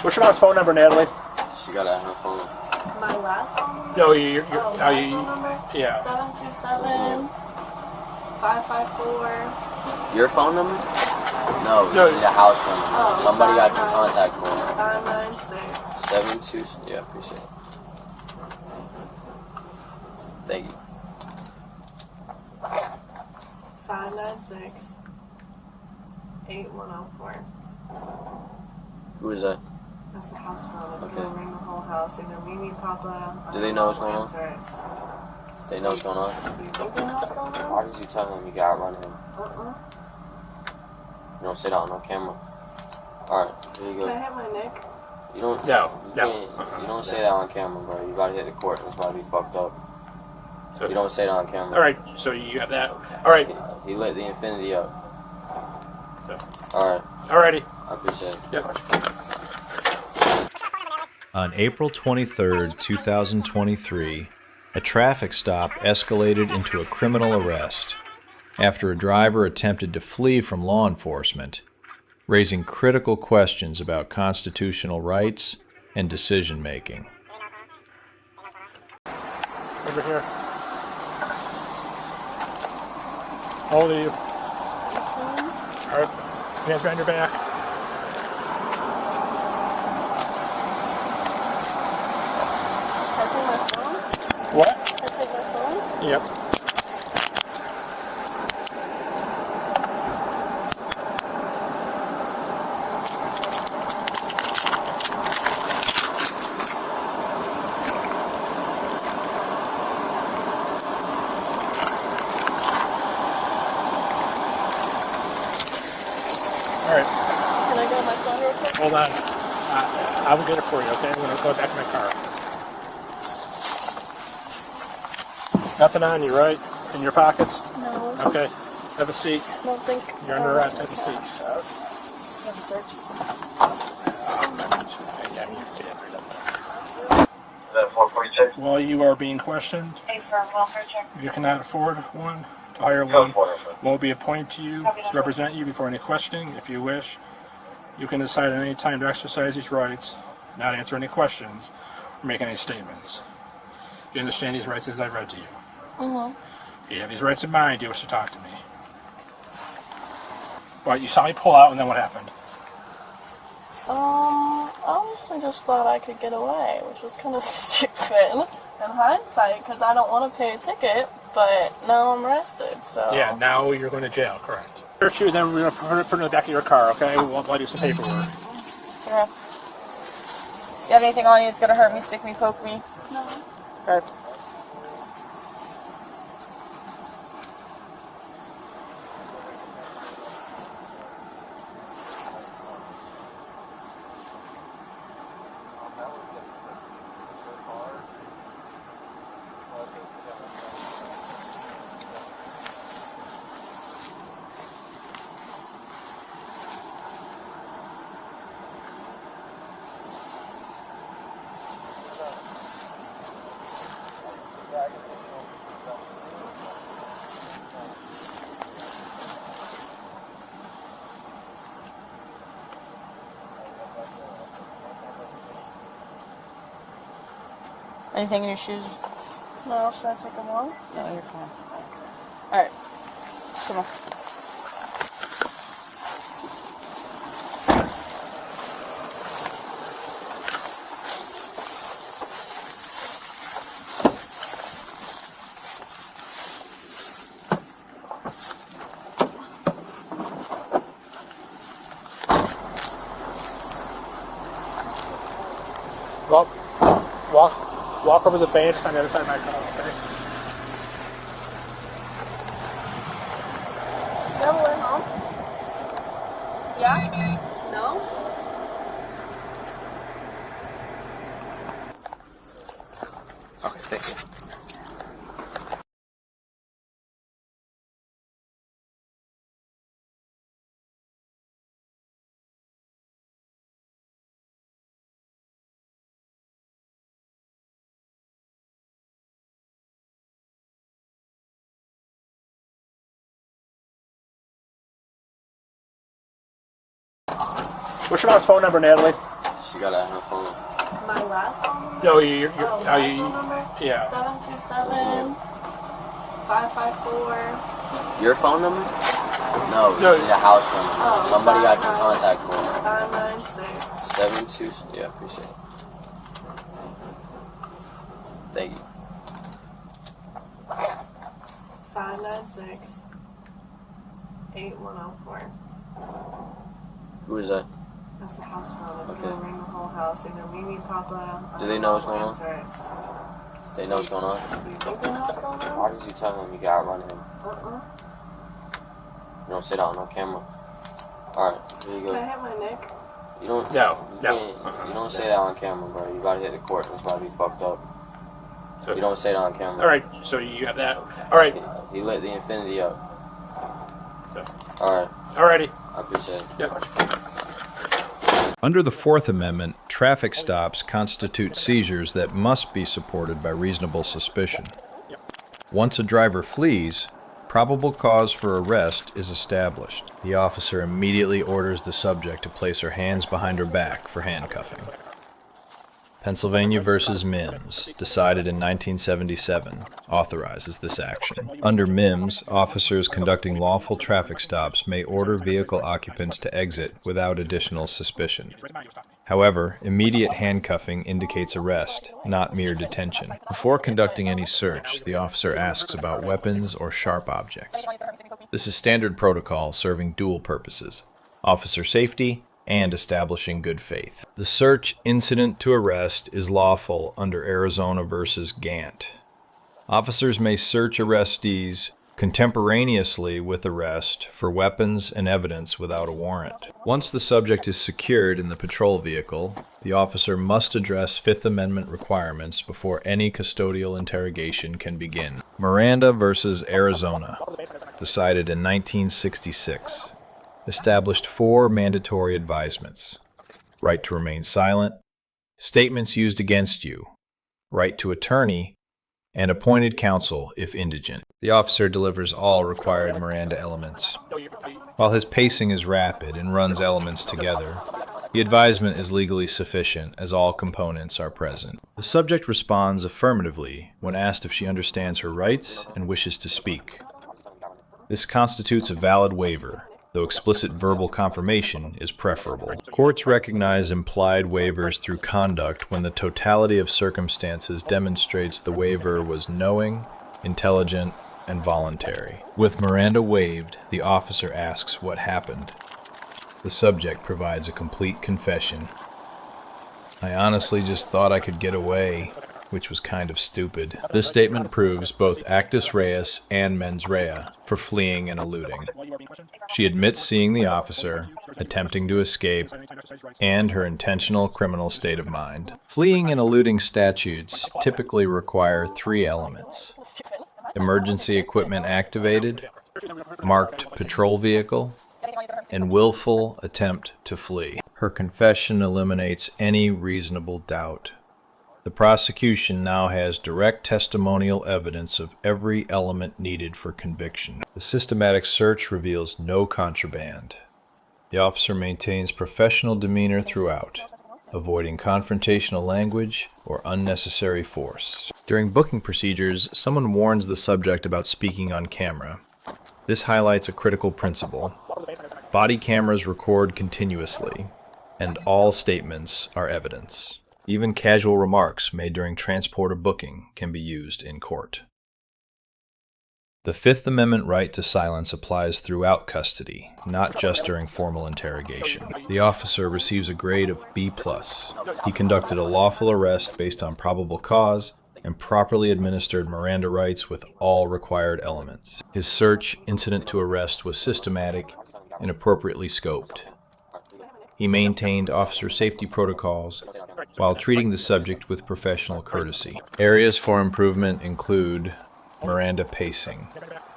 What's your last phone number, Natalie? She got it at her phone. My last phone number? No, my phone number? Yeah. 727-554. Your phone number? No, you need a house phone number. Oh, Somebody I can contact for. 596. 72. Yeah, appreciate it. Thank you. 596-8104. Who is that? That's the house phone. It's gonna ring the whole house. Either Mimi, Papa. Do they know what's going on? They know what's going on? Do you think they know what's going on? Why did you tell him you gotta run him? You don't say that on camera. Alright, here you go. Can I hit my neck? You don't. No. You don't say that on camera, bro. You gotta hit the court. It's gotta be fucked up. So you don't say that on camera. All right. So you have that. All right. He lit the infinity up. So. All right. Alrighty. I appreciate it. Yep. On April 23, 2023, a traffic stop escalated into a criminal arrest after a driver attempted to flee from law enforcement, raising critical questions about constitutional rights and decision-making. Over here. How old are you? 18. All right. Hands behind your back. Can I take my phone? What? Can I take my phone? Yep. All right. Can I get my phone real quick? Hold on. I will get it for you, okay? I'm going to go back to my car. Nothing on you, right? In your pockets? No. Okay. Have a seat. Don't think. You're under arrest. Have a seat. Have a search. Yeah, you can see it. Is that 446? While you are being questioned, A firm welfare check. you cannot afford one. To hire Code one 4. will be appointed to you to represent you before any questioning. If you wish, you can decide at any time to exercise these rights, not answer any questions, or make any statements. You understand these rights as I read to you? Mm-hmm. You have these rights in mind, you wish to talk to me. But you saw me pull out, and then what happened? I honestly just thought I could get away, which was kind of stupid in hindsight, because I don't want to pay a ticket, but now I'm arrested, so... Yeah, now you're going to jail, correct. Search you, then we're going to put it in the back of your car, okay? We'll do some paperwork. Yeah. You have anything on you that's going to hurt me, stick me, poke me? No. Okay. Anything in your shoes? No, should I take them off? No, you're fine. Alright. Come on. Walk over the bench on the other side of my car, okay? You have a way home? Yeah? No? Okay, thank you. What's your last phone number, Natalie? She got it on her phone. My last phone number? No, my phone number? yeah. 727-554. Your phone number? No, No. you need a house phone number. Oh, Somebody got your 59. contact phone. 596. 72. Yeah, appreciate it. Thank you. 596. 8104. Who is that? That's the house phone. It's Okay. gonna ring the whole house. Either Mimi, Papa. Do they know what's going on? Answer it. They know what's going on? Do you think they know what's going on? Why did you tell him you got run him? You don't say that on no camera. Alright, here you Can I go. hit my neck? You don't. No, You no. can't- You don't say that on camera, bro. You gotta hit the court. It's about to be fucked up. So, You don't say that on camera. all right, so you have that. All right, He lit the infinity up. so, Alright, alrighty. I appreciate it. Yep. Under the Fourth Amendment, traffic stops constitute seizures that must be supported by reasonable suspicion. Once a driver flees, probable cause for arrest is established. The officer immediately orders the subject to place her hands behind her back for handcuffing. Pennsylvania versus Mims, decided in 1977, authorizes this action. Under Mims, officers conducting lawful traffic stops may order vehicle occupants to exit without additional suspicion. However, immediate handcuffing indicates arrest, not mere detention. Before conducting any search, the officer asks about weapons or sharp objects. This is standard protocol serving dual purposes: officer safety and establishing good faith. The search incident to arrest is lawful under Arizona versus Gant. Officers may search arrestees contemporaneously with arrest for weapons and evidence without a warrant. Once the subject is secured in the patrol vehicle, the officer must address Fifth Amendment requirements before any custodial interrogation can begin. Miranda versus Arizona, decided in 1966, established 4 mandatory advisements: right to remain silent, statements used against you, right to attorney, and appointed counsel if indigent. The officer delivers all required Miranda elements. While his pacing is rapid and runs elements together, the advisement is legally sufficient as all components are present. The subject responds affirmatively when asked if she understands her rights and wishes to speak. This constitutes a valid waiver, though explicit verbal confirmation is preferable. Courts recognize implied waivers through conduct when the totality of circumstances demonstrates the waiver was knowing, intelligent, and voluntary. With Miranda waived, the officer asks what happened. The subject provides a complete confession. "I honestly just thought I could get away, which was kind of stupid." This statement proves both actus reus and mens rea for fleeing and eluding. She admits seeing the officer, attempting to escape, and her intentional criminal state of mind. Fleeing and eluding statutes typically require 3 elements: emergency equipment activated, marked patrol vehicle, and willful attempt to flee. Her confession eliminates any reasonable doubt. The prosecution now has direct testimonial evidence of every element needed for conviction. The systematic search reveals no contraband. The officer maintains professional demeanor throughout, avoiding confrontational language or unnecessary force. During booking procedures, someone warns the subject about speaking on camera. This highlights a critical principle. Body cameras record continuously, and all statements are evidence. Even casual remarks made during transport or booking can be used in court. The Fifth Amendment right to silence applies throughout custody, not just during formal interrogation. The officer receives a grade of B+. He conducted a lawful arrest based on probable cause and properly administered Miranda rights with all required elements. His search incident to arrest was systematic and appropriately scoped. He maintained officer safety protocols while treating the subject with professional courtesy. Areas for improvement include Miranda pacing.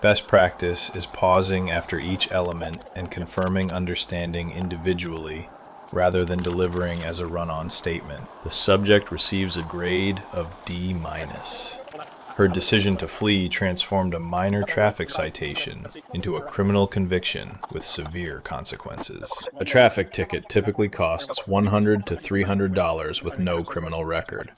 Best practice is pausing after each element and confirming understanding individually rather than delivering as a run-on statement. The subject receives a grade of D-. Her decision to flee transformed a minor traffic citation into a criminal conviction with severe consequences. A traffic ticket typically costs $100 to $300 with no criminal record.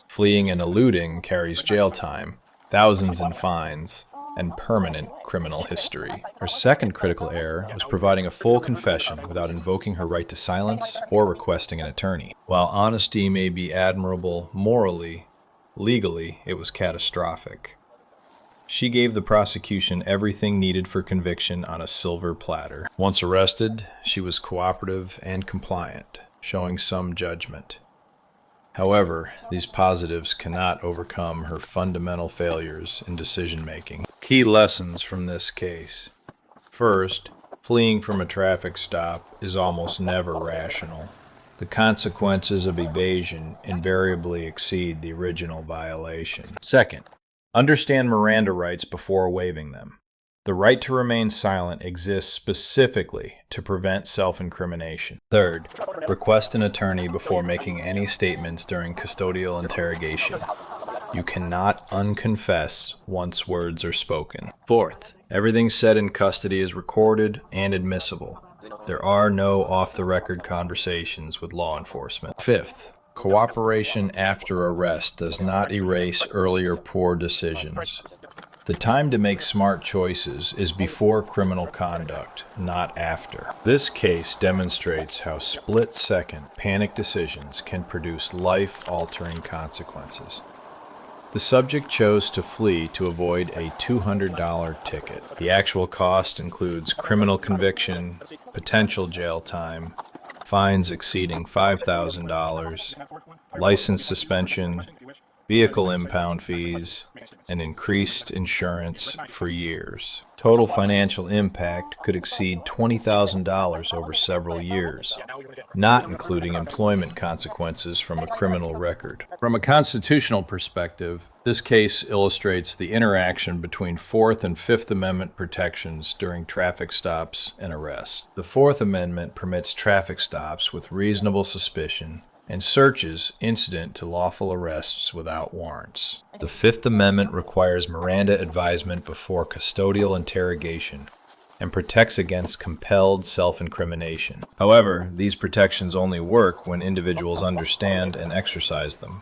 Fleeing and eluding carries jail time, thousands in fines, and permanent criminal history. Her second critical error was providing a full confession without invoking her right to silence or requesting an attorney. While honesty may be admirable morally, legally it was catastrophic. She gave the prosecution everything needed for conviction on a silver platter. Once arrested, she was cooperative and compliant, showing some judgment. However, these positives cannot overcome her fundamental failures in decision-making. Key lessons from this case. First, fleeing from a traffic stop is almost never rational. The consequences of evasion invariably exceed the original violation. Second, understand Miranda rights before waiving them. The right to remain silent exists specifically to prevent self-incrimination. Third, request an attorney before making any statements during custodial interrogation. You cannot unconfess once words are spoken. Fourth, everything said in custody is recorded and admissible. There are no off-the-record conversations with law enforcement. Fifth, cooperation after arrest does not erase earlier poor decisions. The time to make smart choices is before criminal conduct, not after. This case demonstrates how split-second panic decisions can produce life-altering consequences. The subject chose to flee to avoid a $200 ticket. The actual cost includes criminal conviction, potential jail time, fines exceeding $5,000, license suspension, vehicle impound fees, and increased insurance for years. Total financial impact could exceed $20,000 over several years, not including employment consequences from a criminal record. From a constitutional perspective, this case illustrates the interaction between Fourth and Fifth Amendment protections during traffic stops and arrests. The Fourth Amendment permits traffic stops with reasonable suspicion and searches incident to lawful arrests without warrants. The Fifth Amendment requires Miranda advisement before custodial interrogation and protects against compelled self-incrimination. However, these protections only work when individuals understand and exercise them.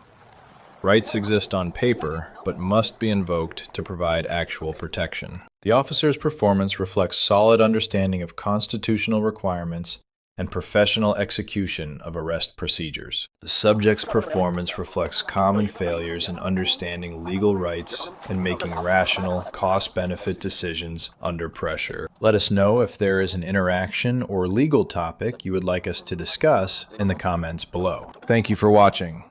Rights exist on paper, but must be invoked to provide actual protection. The officer's performance reflects solid understanding of constitutional requirements and professional execution of arrest procedures. The subject's performance reflects common failures in understanding legal rights and making rational, cost-benefit decisions under pressure. Let us know if there is an interaction or legal topic you would like us to discuss in the comments below. Thank you for watching.